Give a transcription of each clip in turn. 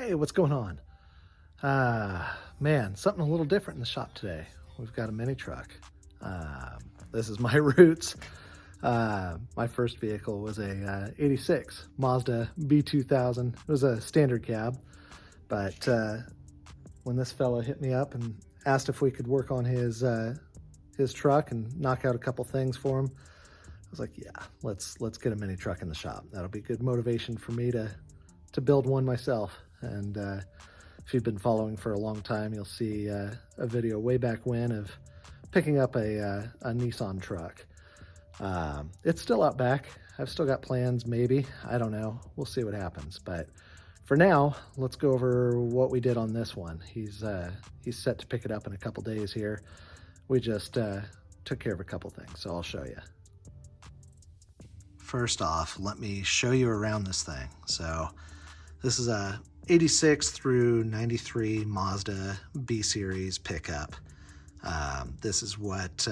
Hey, what's going on? Man, something a little different in the shop today. We've got a mini truck. This is my roots. My first vehicle was a 86 Mazda B2200. It was a standard cab, but when this fellow hit me up and asked if we could work on his truck and knock out a couple things for him, I was like, yeah, let's get a mini truck in the shop. That'll be good motivation for me to build one myself. And if you've been following for a long time, you'll see a video way back when of picking up a Nissan truck. It's still out back. I've still got plans, maybe. I don't know. We'll see what happens. But for now, let's go over what we did on this one. He's set to pick it up in a couple days here. We just took care of a couple things, so I'll show you. First off, let me show you around this thing. So this is a 86 through 93 Mazda B-Series pickup. This is what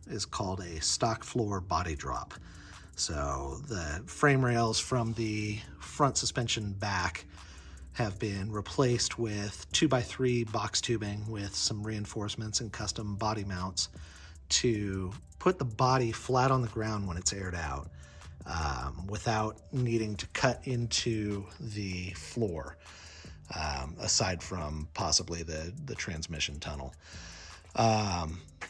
is called a stock floor body drop. So the frame rails from the front suspension back have been replaced with 2x3 box tubing with some reinforcements and custom body mounts to put the body flat on the ground when it's aired out, without needing to cut into the floor, aside from possibly the transmission tunnel.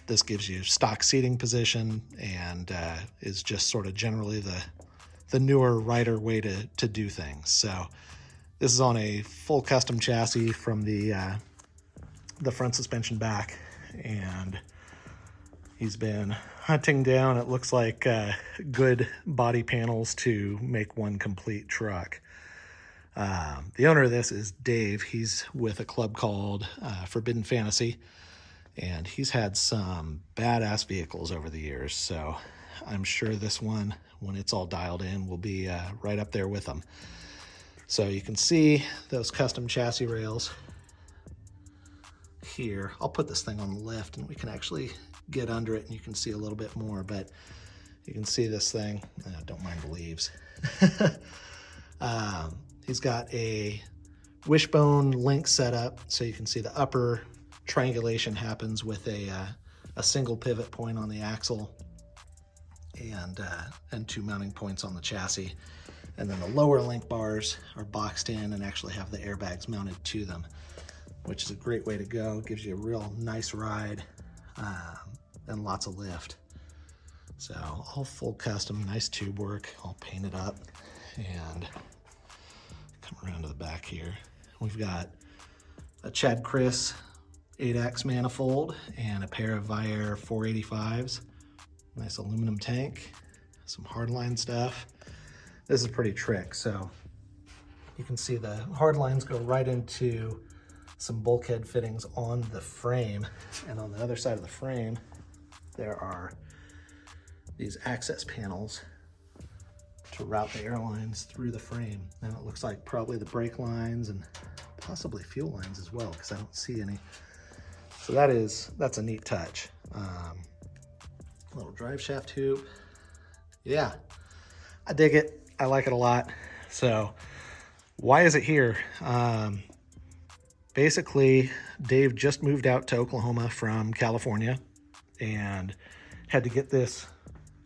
This gives you stock seating position and is just sort of generally the newer, rider way to do things. So this is on a full custom chassis from the front suspension back, and he's been hunting down, it looks like, good body panels to make one complete truck. The owner of this is Dave. He's with a club called Forbidden Fantasy, and he's had some badass vehicles over the years, so I'm sure this one, when it's all dialed in, will be right up there with them. So you can see those custom chassis rails here. I'll put this thing on the lift and we can actually get under it and you can see a little bit more, but you can see this thing. Don't mind the leaves. He's got a wishbone link setup, so you can see the upper triangulation happens with a single pivot point on the axle and two mounting points on the chassis. And then the lower link bars are boxed in and actually have the airbags mounted to them, which is a great way to go. Gives you a real nice ride and lots of lift. So all full custom, nice tube work, all painted up. And come around to the back here. We've got a Chad Chris 8X manifold and a pair of Viair 485s. Nice aluminum tank, some hardline stuff. This is pretty trick. So you can see the hard lines go right into some bulkhead fittings on the frame. And on the other side of the frame, there are these access panels to route the air lines through the frame. And it looks like probably the brake lines and possibly fuel lines as well, because I don't see any. So that's a neat touch. Little drive shaft hoop. Yeah, I dig it. I like it a lot. So why is it here? Basically, Dave just moved out to Oklahoma from California and had to get this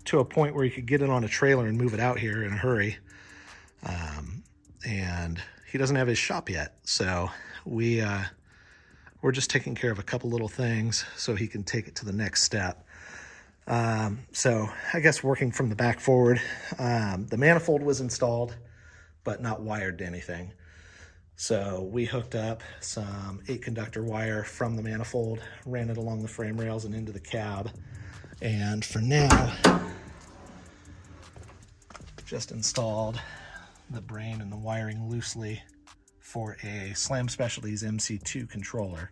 to a point where he could get it on a trailer and move it out here in a hurry. And he doesn't have his shop yet. So we're just taking care of a couple little things so he can take it to the next step. So I guess working from the back forward, the manifold was installed, but not wired to anything. So we hooked up some 8-conductor wire from the manifold, ran it along the frame rails and into the cab. And for now, just installed the brain and the wiring loosely for a Slam Specialties MC2 controller.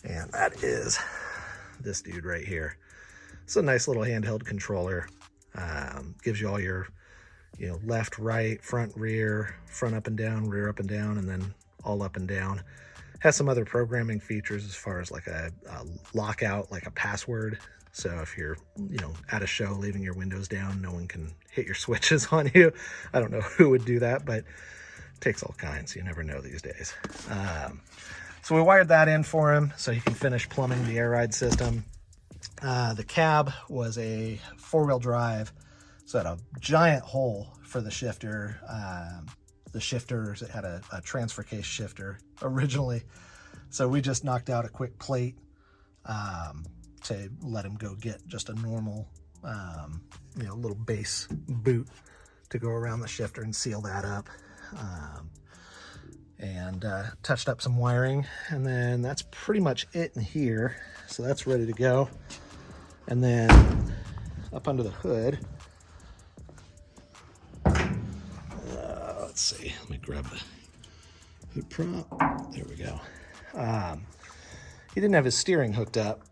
And that is this dude right here. It's a nice little handheld controller. Gives you all your, left, right, front, rear, front up and down, rear up and down, and then all up and down. Has some other programming features as far as like a lockout, like a password. So if you're, at a show, leaving your windows down, no one can hit your switches on you. I don't know who would do that, but Takes all kinds, you never know these days. So we wired that in for him so he can finish plumbing the air ride system. The cab was a 4-wheel drive, so it had a giant hole for the shifter. The shifters, it had a transfer case shifter originally, so we just knocked out a quick plate to let him go get just a normal little base boot to go around the shifter and seal that up. And touched up some wiring, and then that's pretty much it in here. So that's ready to go. And then up under the hood, let's see, let me grab the hood prop. There we go. He didn't have his steering hooked up,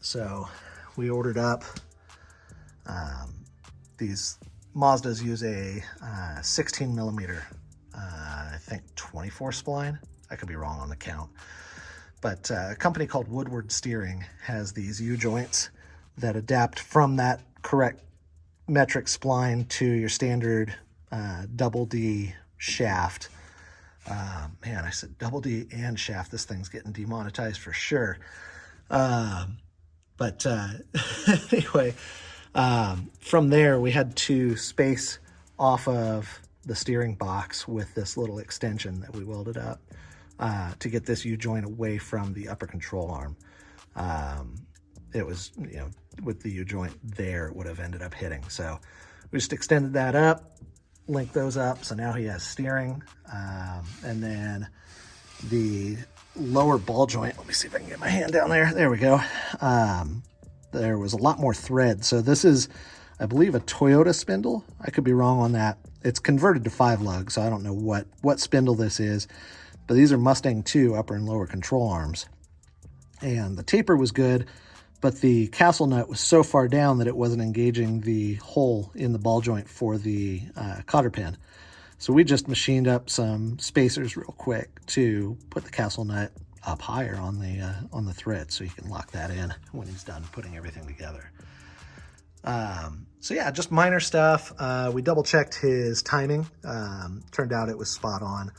so we ordered up. These Mazdas use a 16 millimeter, I think 24 spline. I could be wrong on the count. But a company called Woodward Steering has these U-joints that adapt from that correct metric spline to your standard double D shaft. Man, I said double D and shaft. This thing's getting demonetized for sure. But anyway, from there we had to space off of the steering box with this little extension that we welded up to get this U-joint away from the upper control arm. It was, with the U-joint there, it would have ended up hitting. So we just extended that up, linked those up, so now he has steering. And then the lower ball joint, let me see if I can get my hand down there. There we go. There was a lot more thread. So this is, I believe, a Toyota spindle. I could be wrong on that. It's converted to 5-lug, so I don't know what spindle this is. But these are Mustang 2 upper and lower control arms. And the taper was good, but the castle nut was so far down that it wasn't engaging the hole in the ball joint for the cotter pin. So we just machined up some spacers real quick to put the castle nut up higher on the thread so you can lock that in when he's done putting everything together. So yeah, just minor stuff. We double checked his timing. Turned out it was spot on.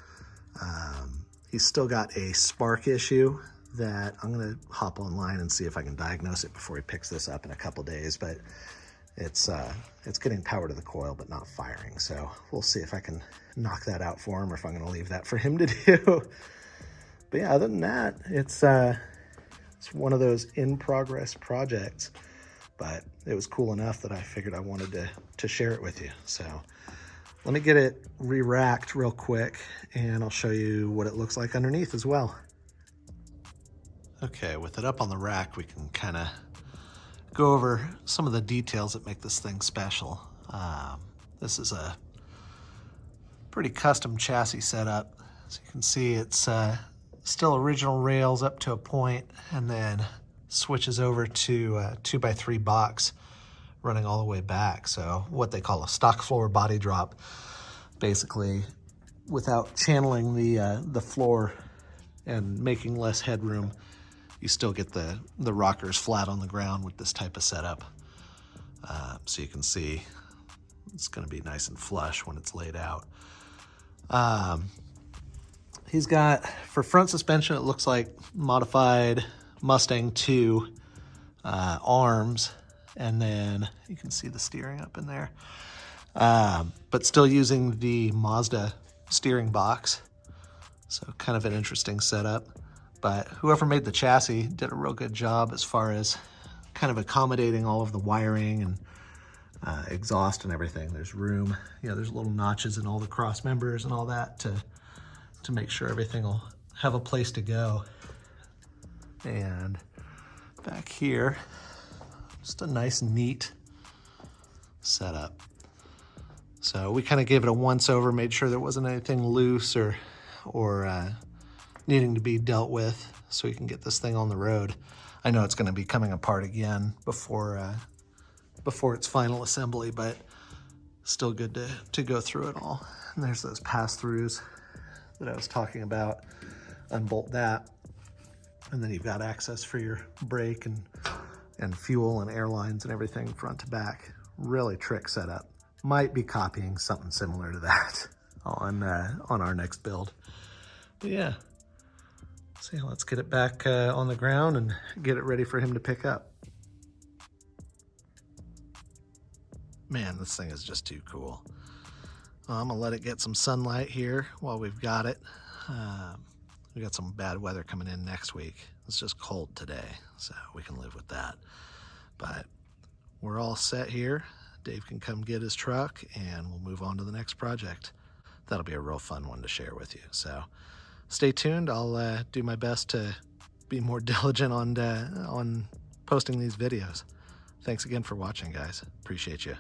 He's still got a spark issue that I'm gonna hop online and see if I can diagnose it before he picks this up in a couple days, but it's getting power to the coil but not firing. So we'll see if I can knock that out for him or if I'm gonna leave that for him to do. But yeah, other than that, it's one of those in-progress projects, but it was cool enough that I figured I wanted to share it with you. So let me get it re-racked real quick and I'll show you what it looks like underneath as well. Okay, with it up on the rack, we can kind of go over some of the details that make this thing special. This is a pretty custom chassis setup. As you can see, it's still original rails up to a point, and then switches over to a 2x3 box running all the way back. So what they call a stock floor body drop, basically without channeling the floor and making less headroom, you still get the rockers flat on the ground with this type of setup. So you can see it's going to be nice and flush when it's laid out. He's got, for front suspension, it looks like modified Mustang 2 arms, and then you can see the steering up in there. But still using the Mazda steering box. So kind of an interesting setup. But whoever made the chassis did a real good job as far as kind of accommodating all of the wiring and exhaust and everything. There's room, there's little notches in all the cross members and all that to make sure everything will have a place to go. And back here, just a nice, neat setup. So we kind of gave it a once over, made sure there wasn't anything loose or needing to be dealt with so we can get this thing on the road. I know it's going to be coming apart again before its final assembly, but still good to go through it all. And there's those pass-throughs that I was talking about. Unbolt that, and then you've got access for your brake and fuel and airlines and everything front to back. Really trick setup. Might be copying something similar to that. on our next build. But yeah, so yeah, let's get it back on the ground and get it ready for him to pick up. Man, this thing is just too cool. Well, I'm gonna let it get some sunlight here while we've got it. We got some bad weather coming in next week. It's just cold today, so we can live with that. But we're all set here. Dave can come get his truck and we'll move on to the next project. That'll be a real fun one to share with you. So stay tuned. I'll do my best to be more diligent on posting these videos. Thanks again for watching, guys. Appreciate you.